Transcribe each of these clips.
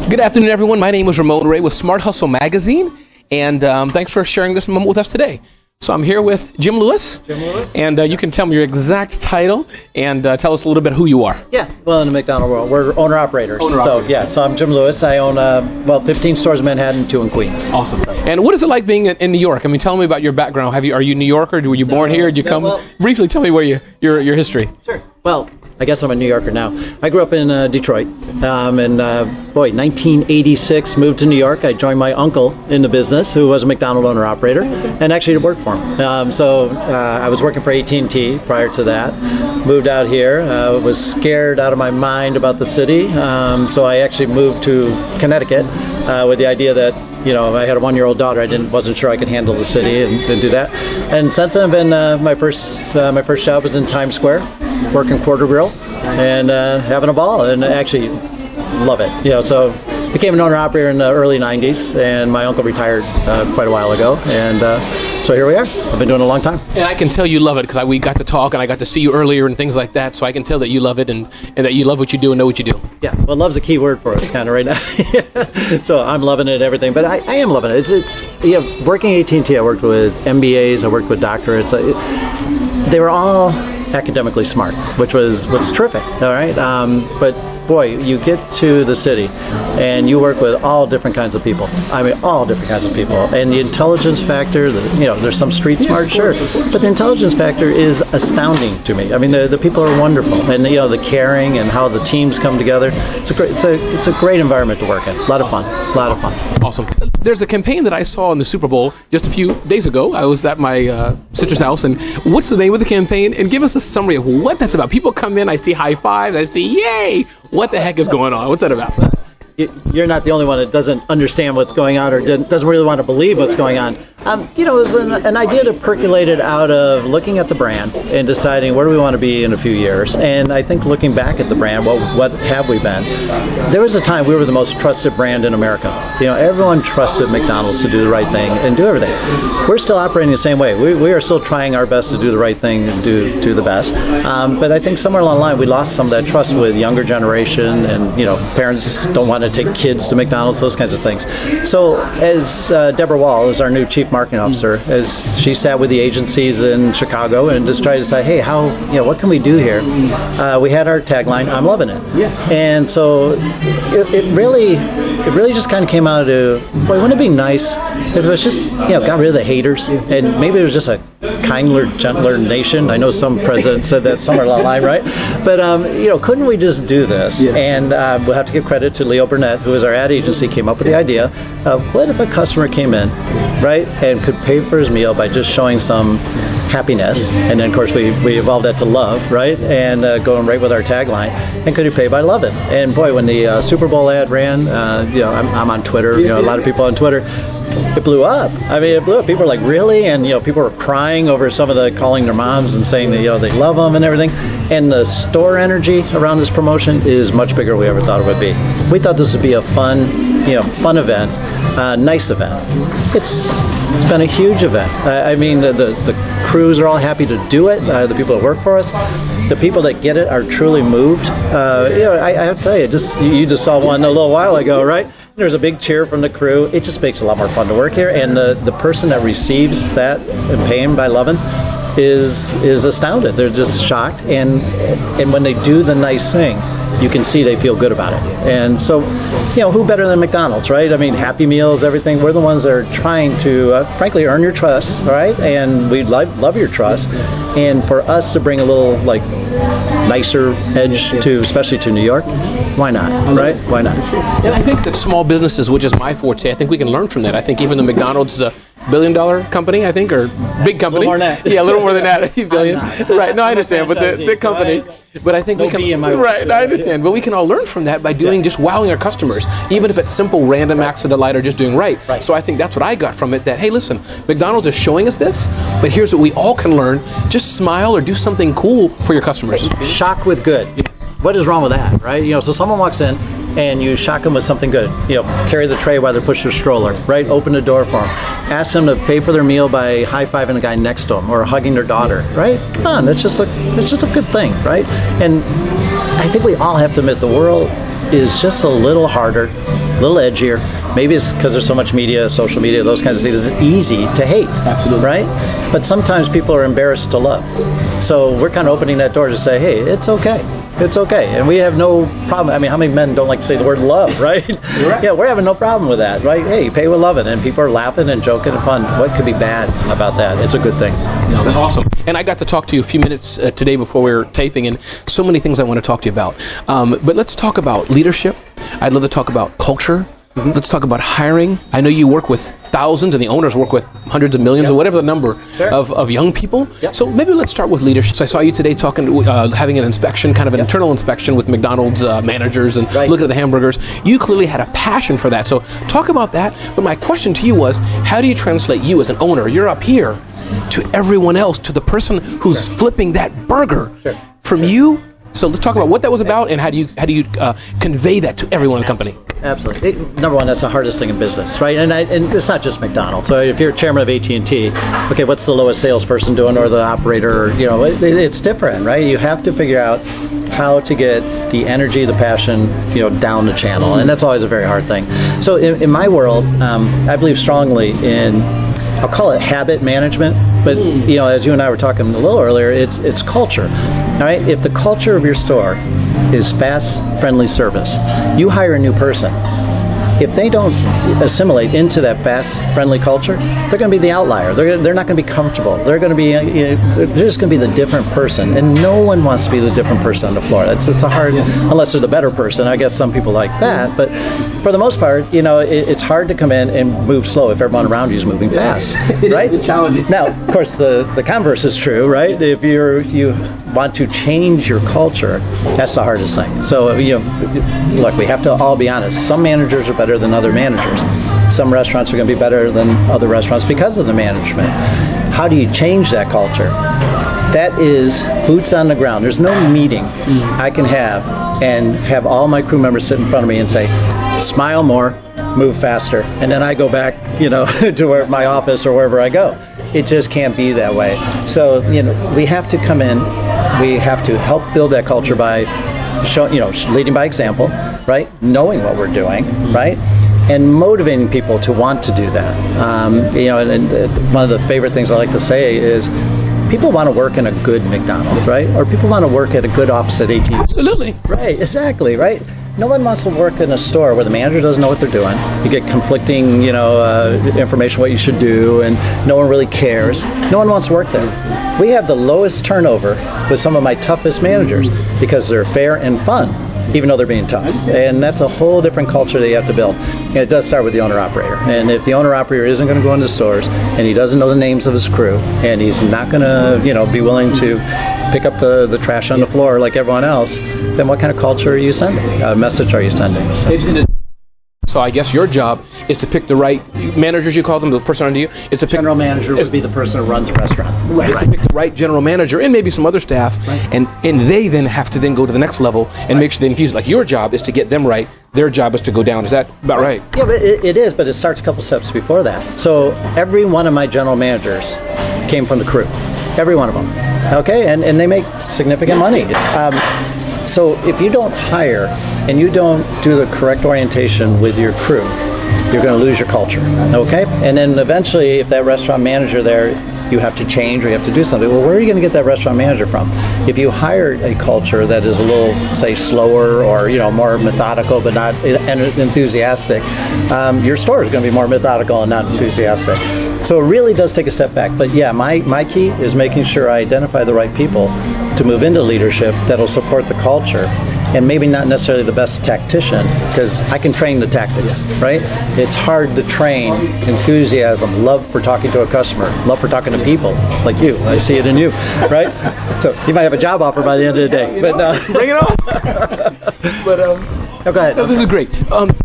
Good afternoon, everyone. My name is Ramon Ray with Smart Hustle Magazine, and thanks for sharing this moment with us today. So I'm here with Jim Lewis. And you can tell me your exact title and tell us a little bit who you are. Yeah, well, in the McDonald's world, we're owner-operators. So I'm Jim Lewis. I own, 15 stores in Manhattan, 2 in Queens. Awesome. And what is it like being in New York? I mean, tell me about your background. Are you New Yorker? Were you born here? Did you come? Briefly, tell me where your history. Sure. Well, I guess I'm a New Yorker now. I grew up in Detroit, 1986, moved to New York. I joined my uncle in the business, who was a McDonald's owner-operator, and actually worked for him. I was working for AT&T prior to that. Moved out here, was scared out of my mind about the city, so I actually moved to Connecticut with the idea that I had a 1-year-old daughter. I wasn't sure I could handle the city and do that. And since then, I've been my first job was in Times Square, working quarter grill and having a ball, and I actually love it. So became an owner operator in the early '90s, and my uncle retired quite a while ago, and so here we are. I've been doing it a long time. And I can tell you love it because we got to talk and I got to see you earlier and things like that. So I can tell that you love it and that you love what you do and know what you do. Yeah, well, love's a key word for us kind of right now. So I'm loving it, everything. But I am loving it. It's working at AT&T, I worked with MBAs, I worked with doctorates. They were all academically smart, which was terrific. All right, but boy, you get to the city and you work with all different kinds of people. I mean, all different kinds of people. And the intelligence factor, there's some street smart, sure, but the intelligence factor is astounding to me. I mean, the people are wonderful, and the caring and how the teams come together. It's a great environment to work in. A lot of fun. Awesome. There's a campaign that I saw in the Super Bowl just a few days ago. I was at my sister's house, and what's the name of the campaign? And give us a summary of what that's about. People come in, I see high fives, I see yay. What the heck is going on? What's that about? You're not the only one that doesn't understand what's going on or doesn't really want to believe what's going on. It was an idea that percolated out of looking at the brand and deciding where do we want to be in a few years. And I think looking back at the brand, what have we been? There was a time we were the most trusted brand in America. Everyone trusted McDonald's to do the right thing and do everything. We're still operating the same way. We are still trying our best to do the right thing and do the best. But I think somewhere along the line we lost some of that trust with younger generation, and parents don't want to take kids to McDonald's, those kinds of things. So as Deborah Wall is our new chief marketing officer, as she sat with the agencies in Chicago and just tried to say, hey, what can we do here? We had our tagline, I'm loving it. Yes. And so it really just kind of came out of, boy, wouldn't it be nice if it was just, got rid of the haters, and maybe it was just a kinder, gentler nation. I know some president said that somewhere along the line, right? But, couldn't we just do this? Yeah. And we'll have to give credit to Leo Burnett, who is our ad agency, came up with the idea of what if a customer came in, right, and could pay for his meal by just showing some happiness, and then of course we evolved that to love, right, and going right with our tagline, and could he pay by loving? And boy, when the Super Bowl ad ran, I'm on Twitter, a lot of people on Twitter, it blew up. I mean, it blew up. People were like, really? And, people were crying over some of the calling their moms and saying that, they love them and everything. And the store energy around this promotion is much bigger than we ever thought it would be. We thought this would be a fun event, nice event. It's been a huge event. I mean, the crews are all happy to do it. The people that work for us, the people that get it are truly moved. I have to tell you, you just saw one a little while ago, right? There's a big cheer from the crew. It just makes it a lot more fun to work here. And the person that receives that and paying by loving is astounded. They're just shocked. And when they do the nice thing, you can see they feel good about it. And so, who better than McDonald's, right? I mean, Happy Meals, everything. We're the ones that are trying to, frankly, earn your trust, right? And we love your trust. And for us to bring a little, nicer edge especially to New York, why not, right? Why not? And I think that small businesses, which is my forte, I think we can learn from that. I think even the McDonald's is a billion-dollar company, I think, or big company. A little more than that. Yeah, a little more than that, a few billion. Right, no, I understand, but the big company. But I think we can, right, I understand, but we can all learn from that by doing just wowing our customers, even if it's simple, random acts of delight or just doing right. So I think that's what I got from it, that, hey, listen, McDonald's is showing us this, but here's what we all can learn. Just smile or do something cool for your customers. Shock with good. What is wrong with that, right? So someone walks in, and you shock them with something good. Carry the tray while they're pushing their stroller, right? Open the door for them. Ask them to pay for their meal by high-fiving the guy next to them or hugging their daughter, right? Come on, it's just a good thing, right? And I think we all have to admit the world is just a little harder, a little edgier. Maybe it's because there's so much media, social media, those kinds of things. It's easy to hate, absolutely, right? But sometimes people are embarrassed to love. So we're kind of opening that door to say, hey, it's okay. It's okay. And we have no problem. I mean, how many men don't like to say the word love, right? You're right. Yeah, we're having no problem with that, right? Hey, pay with loving, and people are laughing and joking and fun. What could be bad about that? It's a good thing. Awesome. And I got to talk to you a few minutes today before we were taping, and so many things I want to talk to you about. But let's talk about leadership. I'd love to talk about culture. Mm-hmm. Let's talk about hiring. I know you work with thousands, and the owners work with hundreds of millions, or whatever the number of young people. Yep. So maybe let's start with leadership. So I saw you today talking, having an inspection, kind of an internal inspection with McDonald's managers and looking at the hamburgers. You clearly had a passion for that. So talk about that. But my question to you was, how do you translate you as an owner? You're up here to everyone else, to the person who's flipping that burger from you. So let's talk about what that was about, and how do you convey that to everyone in the company? Absolutely. Number one, that's the hardest thing in business, right? And it's not just McDonald's. So if you're chairman of AT&T, okay, what's the lowest salesperson doing, or the operator? It's different, right? You have to figure out how to get the energy, the passion, down the channel, and that's always a very hard thing. So in my world, I believe strongly in, I'll call it habit management, but as you and I were talking a little earlier, it's culture. All right, if the culture of your store is fast, friendly service, you hire a new person. If they don't assimilate into that fast, friendly culture, they're going to be the outlier. They're not going to be comfortable. They're going to be, they're just going to be the different person, and no one wants to be the different person on the floor. It's a hard, unless they're the better person. I guess some people like that, but for the most part, it's hard to come in and move slow if everyone around you is moving fast, right? It's challenging. Now, of course, the converse is true, right? If you want to change your culture, that's the hardest thing. So, look, we have to all be honest. Some managers are better than other managers. Some restaurants are going to be better than other restaurants because of the management. How do you change that culture? That is boots on the ground. There's no meeting I can have and have all my crew members sit in front of me and say, smile more, move faster. And then I go back, to my office or wherever I go. It just can't be that way. So, we have to come in. We have to help build that culture by leading by example, right? Knowing what we're doing, right? And motivating people to want to do that. And one of the favorite things I like to say is, people want to work in a good McDonald's, right? Or people want to work at a good office at AT&T. Absolutely. Right, exactly, right? No one wants to work in a store where the manager doesn't know what they're doing. You get conflicting, information what you should do, and no one really cares. No one wants to work there. We have the lowest turnover with some of my toughest managers because they're fair and fun, even though they're being tough. And that's a whole different culture that you have to build. And it does start with the owner-operator. And if the owner-operator isn't going to go into stores, and he doesn't know the names of his crew, and he's not going to, be willing to pick up the trash on the floor like everyone else, then what kind of culture are you sending? Message are you sending? So I guess your job is to pick the right managers, you call them, the person under you. It's to pick, general manager would be the person who runs a restaurant. Right. It's to pick the right general manager and maybe some other staff, and they then have to then go to the next level and make sure they infuse. Like your job is to get them right. Their job is to go down. Is that about right? Yeah, but it is, but it starts a couple steps before that. So every one of my general managers came from the crew. Every one of them. Okay, and they make significant money. So if you don't hire and you don't do the correct orientation with your crew, you're going to lose your culture, okay? And then eventually, if that restaurant manager there, you have to change or you have to do something. Well, where are you going to get that restaurant manager from? If you hired a culture that is a little, say, slower or more methodical but not enthusiastic, your store is going to be more methodical and not enthusiastic. So it really does take a step back. But yeah, my key is making sure I identify the right people to move into leadership that'll support the culture, and maybe not necessarily the best tactician, because I can train the tactics, right? It's hard to train enthusiasm, love for talking to a customer, love for talking to people like you. I see it in you, right? So you might have a job offer by the end of the day. But bring it on. But Oh, go ahead. No, this is great.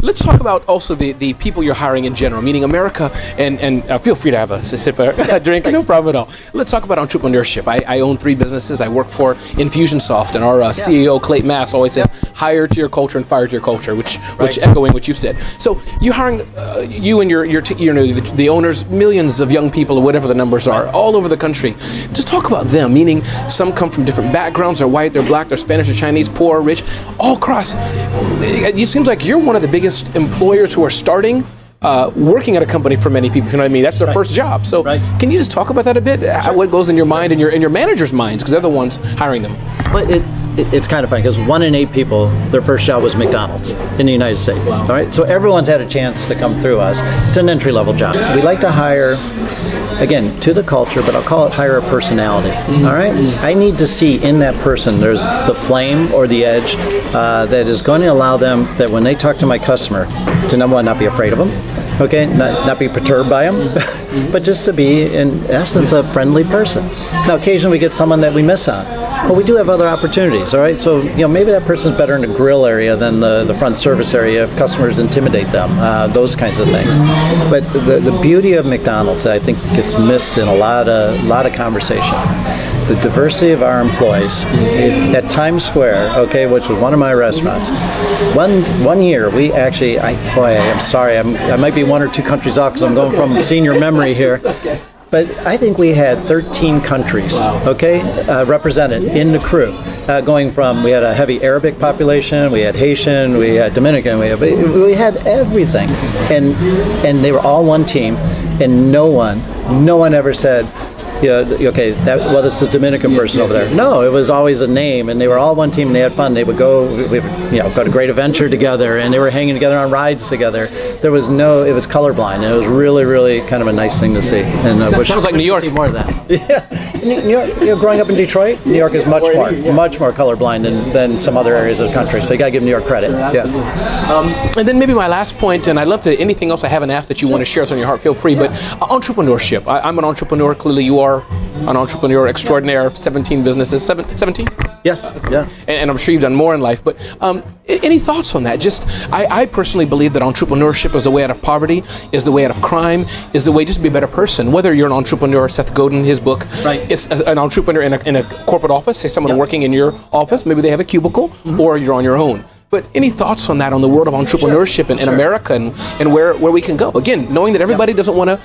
Let's talk about also the people you're hiring in general, meaning America, and feel free to have a sip of a drink, no problem at all. Let's talk about entrepreneurship. I own 3 businesses. I work for Infusionsoft, and our CEO, Clayton Mass, always says, hire to your culture and fire to your culture, which echoing what you've said. So you're hiring, you and the owners, millions of young people, or whatever the numbers are, all over the country. Just talk about them, meaning some come from different backgrounds. They're white, they're black, they're Spanish, they're Chinese, poor, rich, all across. It seems like you're one of the biggest employers who are starting working at a company for many people, if you know what I mean. That's their first job. So can you just talk about that a bit? What goes in your mind and your managers' minds, because they're the ones hiring them. Well, it's kind of funny because 1 in 8 people, their first job was McDonald's in the United States. Wow. All right, so everyone's had a chance to come through us. It's an entry-level job. We like to hire, again, to the culture, but I'll call it hire a personality. All right, I need to see in that person there's the flame or the edge that is going to allow them that when they talk to my customer, to number one, not be afraid of them. Okay, not be perturbed by them, but just to be, in essence, a friendly person. Now, occasionally we get someone that we miss on, but we do have other opportunities, all right? So, maybe that person's better in the grill area than the front service area if customers intimidate them, those kinds of things. But the beauty of McDonald's, I think, gets missed in a lot of conversation. The diversity of our employees at Times Square, okay, which was one of my restaurants. One year, we actually, I'm sorry, I might be 1 or 2 countries off because I'm going from senior memory here. But I think we had 13 countries, okay, represented in the crew. Going from, we had a heavy Arabic population, we had Haitian, we had Dominican, we had everything. And they were all one team, and no one ever said, okay, that's the Dominican person over there. No, it was always a name, and they were all one team, and they had fun. They would go to Great Adventure together, and they were hanging together on rides together. It was colorblind, and it was really, really kind of a nice thing to see. And sounds like New York. See more of that. Yeah, New York, growing up in Detroit, New York is much more colorblind than some other areas of the country. So you got to give New York credit. Yeah. And then maybe my last point, and I'd love to, anything else I haven't asked that you want to share what's on your heart, feel free. But entrepreneurship. I'm an entrepreneur. Clearly, you are an entrepreneur extraordinaire, 17 businesses, 17? Yes, yeah. And I'm sure you've done more in life, but any thoughts on that? Just, I personally believe that entrepreneurship is the way out of poverty, is the way out of crime, is the way just to be a better person. Whether you're an entrepreneur, Seth Godin, his book, is an entrepreneur in a corporate office, say someone working in your office, maybe they have a cubicle, or you're on your own. But any thoughts on that, on the world of entrepreneurship in America and where we can go? Again, knowing that everybody doesn't want to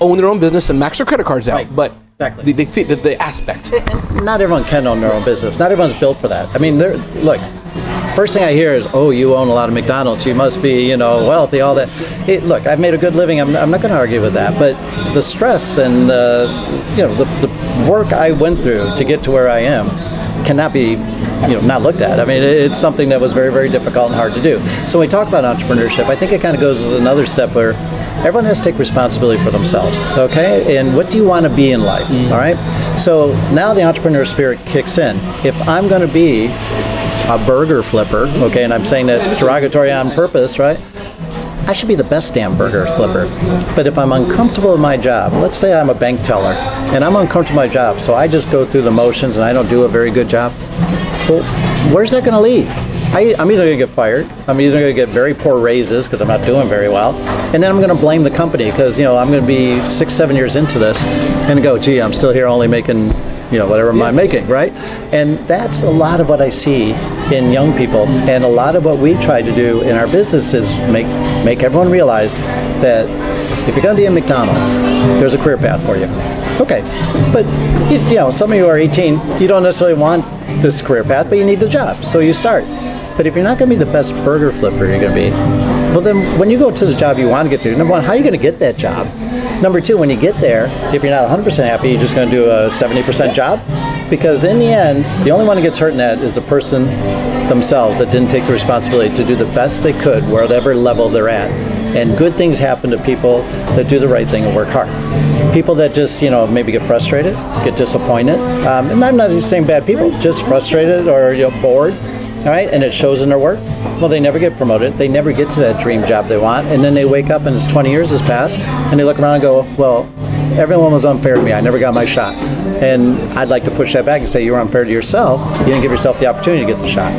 own their own business and max their credit cards out, but exactly. the aspect. And not everyone can own their own business. Not everyone's built for that. I mean, look, first thing I hear is, oh, you own a lot of McDonald's, you must be, wealthy, all that. Hey, look, I've made a good living. I'm not going to argue with that. But the stress and the work I went through to get to where I am cannot be not looked at. I mean, it's something that was very, very difficult and hard to do. So when we talk about entrepreneurship, I think it kind of goes another step where everyone has to take responsibility for themselves, okay? And what do you want to be in life, all right? So now the entrepreneur spirit kicks in. If I'm going to be a burger flipper, okay, and I'm saying that derogatory on purpose, right? I should be the best damn burger flipper. But if I'm uncomfortable with my job, let's say I'm a bank teller, and I'm uncomfortable with my job, so I just go through the motions and I don't do a very good job, well, where's that going to lead? I'm either going to get fired, I'm either going to get very poor raises because I'm not doing very well, and then I'm going to blame the company because, I'm going to be 6-7 years into this and go, gee, I'm still here only making, whatever I'm making, right? And that's a lot of what I see in young people, and a lot of what we try to do in our business is make everyone realize that if you're going to be in McDonald's, there's a career path for you. Okay, but some of you are 18, you don't necessarily want this career path, but you need the job, so you start. But if you're not going to be the best burger flipper you're going to be, well then when you go to the job you want to get to, number one, how are you going to get that job? Number two, when you get there, if you're not 100% happy, you're just going to do a 70% job, because in the end, the only one who gets hurt in that is the person themselves that didn't take the responsibility to do the best they could, whatever level they're at. And good things happen to people that do the right thing and work hard. People that just, maybe get frustrated, get disappointed. And I'm not saying bad people, just frustrated or bored, all right? And it shows in their work. Well, they never get promoted. They never get to that dream job they want. And then they wake up and it's 20 years has passed, and they look around and go, well, everyone was unfair to me. I never got my shot. And I'd like to push that back and say you were unfair to yourself. You didn't give yourself the opportunity to get the shot.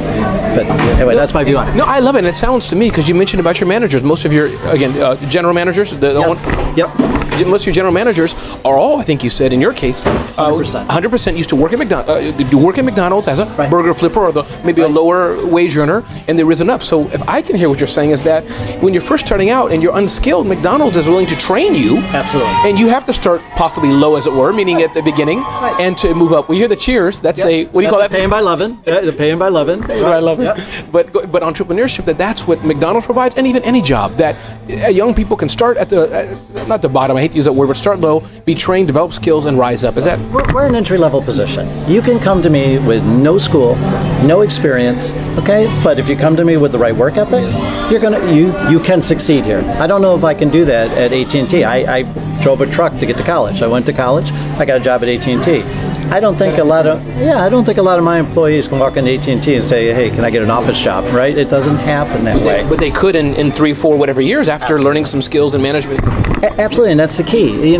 But anyway, that's my view on it. No, I love it. And it sounds to me, because you mentioned about your managers, most of your, again, general managers, most of your general managers are all, I think you said in your case, 100% used to work at McDonald's as a burger flipper or maybe a lower wage earner, and they've risen up. So if I can hear what you're saying is that when you're first starting out and you're unskilled, McDonald's is willing to train you. Absolutely. And you have to start possibly low, as it were, meaning at the beginning, and to move up. We hear the cheers. That's what do you call that? Paying by loving. Paying by loving. Paying by loving. But entrepreneurship, that's what McDonald's provides, and even any job, that young people can start at not the bottom, I hate to use that word, but start low, be trained, develop skills, and rise up. Is that? We're an entry-level position. You can come to me with no school, no experience, okay? But if you come to me with the right work ethic, you can succeed here. I don't know if I can do that at AT&T. I drove a truck to get to college. I went to college. I got a job at AT&T. I don't think a lot of my employees can walk into AT&T and say, "Hey, can I get an office job?" Right? It doesn't happen that way. But they could in 3, 4, whatever years after learning some skills in management. Absolutely, and that's the key.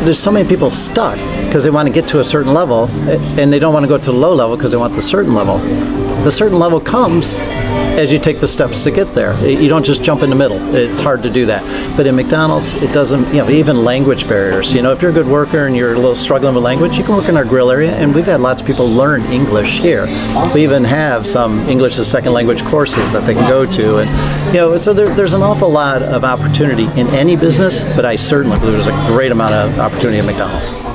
There's so many people stuck because they want to get to a certain level, and they don't want to go to the low level because they want the certain level. The certain level comes as you take the steps to get there. You don't just jump in the middle. It's hard to do that. But in McDonald's, it doesn't, even language barriers. If you're a good worker and you're a little struggling with language, you can work in our grill area, and we've had lots of people learn English here. We even have some English as second language courses that they can go to. And, so there's an awful lot of opportunity in any business, but I certainly believe there's a great amount of opportunity at McDonald's.